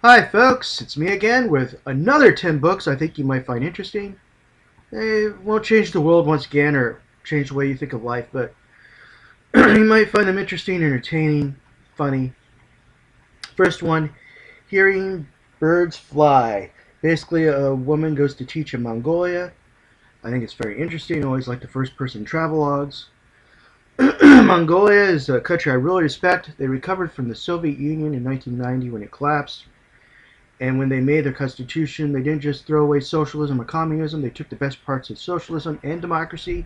Hi folks, it's me again with another 10 books I think you might find interesting. They won't change the world once again or change the way you think of life, but you might find them interesting, entertaining, funny. First one, Hearing Birds Fly. Basically, a woman goes to teach in Mongolia. I think it's very interesting. I always like the first person travelogues. Mongolia is a country I really respect. They recovered from the Soviet Union in 1990 when it collapsed. And when they made their constitution, they didn't just throw away socialism or communism. They took the best parts of socialism and democracy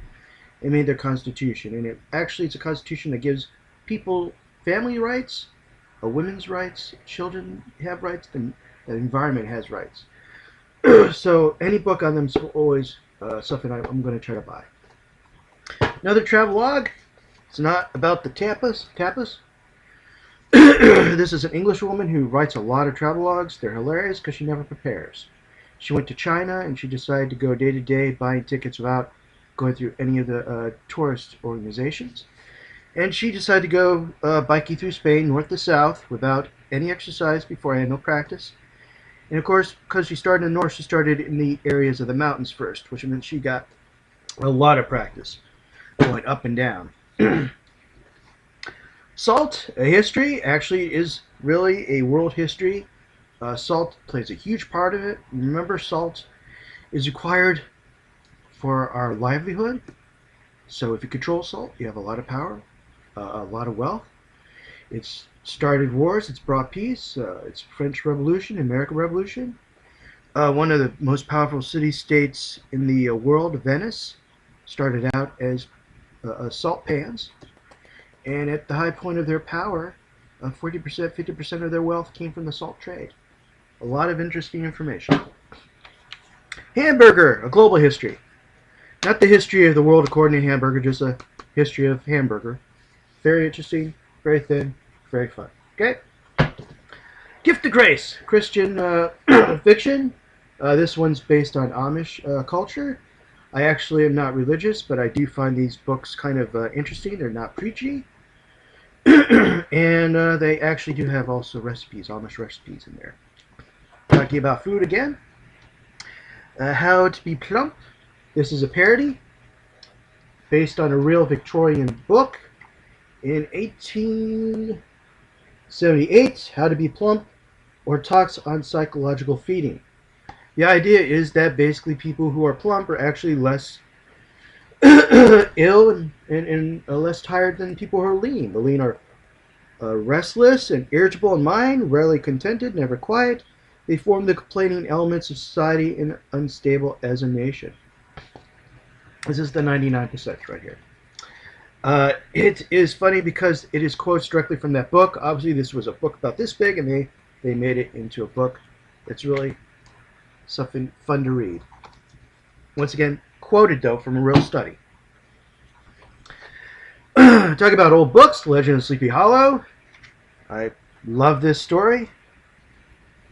and made their constitution. And it's a constitution that gives people family rights, women's rights, children have rights, and the environment has rights. So any book on them is always something I'm going to try to buy. Another travelogue. It's not about the tapas. This is an English woman who writes a lot of travelogues. They're hilarious because she never prepares. She went to China and she decided to go day to day buying tickets without going through any of the tourist organizations. And she decided to go biking through Spain, north to south, without any exercise beforehand, no practice. And of course, because she started in the north, she started in the areas of the mountains first, which meant she got a lot of practice going up and down. Salt, a history, actually is really a world history. Salt plays a huge part of it. Remember, salt is required for our livelihood. So if you control salt, you have a lot of power, a lot of wealth. It's started wars, it's brought peace. It's French Revolution, American Revolution. One of the most powerful city-states in the world, Venice, started out as salt pans. And at the high point of their power, 40%, 50% of their wealth came from the salt trade. A lot of interesting information. Hamburger, a global history. Not the history of the world according to Hamburger, just a history of hamburger. Very interesting, very thin, very fun. Okay? Gift of Grace, Christian fiction. This one's based on Amish culture. I actually am not religious, but I do find these books kind of interesting. They're not preachy. And they actually do have also recipes, Amish recipes in there. Talking about food again. How to Be Plump. This is a parody based on a real Victorian book. In 1878, How to Be Plump, or Talks on Psychological Feeding. The idea is that basically people who are plump are actually less ill and less tired than people who are lean. The lean are restless and irritable in mind, rarely contented, never quiet. They form the complaining elements of society and unstable as a nation. This is the 99% right here. It is funny because it is quotes directly from that book. Obviously, this was a book about this big, and they made it into a book. It's really something fun to read. Once again, quoted though from a real study. Talk about old books, Legend of Sleepy Hollow. I love this story,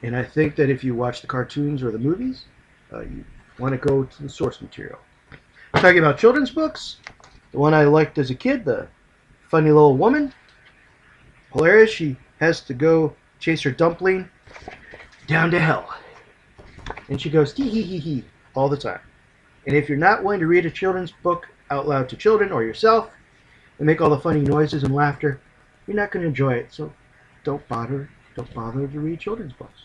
and I think that if you watch the cartoons or the movies, you want to go to the source material. Talking about children's books, the one I liked as a kid, the funny little woman, hilarious. She has to go chase her dumpling down to hell. And she goes tee hee hee hee all the time. And if you're not willing to read a children's book out loud to children or yourself and make all the funny noises and laughter, you're not going to enjoy it. So don't bother to read children's books.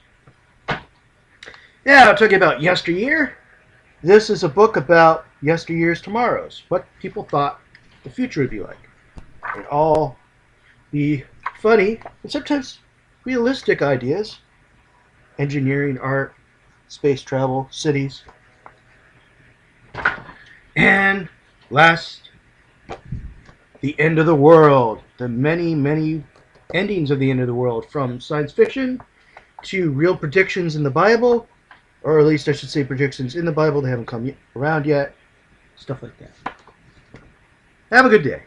Yeah, I'll talk about yesteryear. This is a book about yesteryear's tomorrows, what people thought the future would be like. And all the funny and sometimes realistic ideas, engineering, art, space travel, cities. And last, the end of the world. The many, many endings of the end of the world, from science fiction to real predictions in the Bible, or at least I should say predictions in the Bible that haven't come around yet. Stuff like that. Have a good day.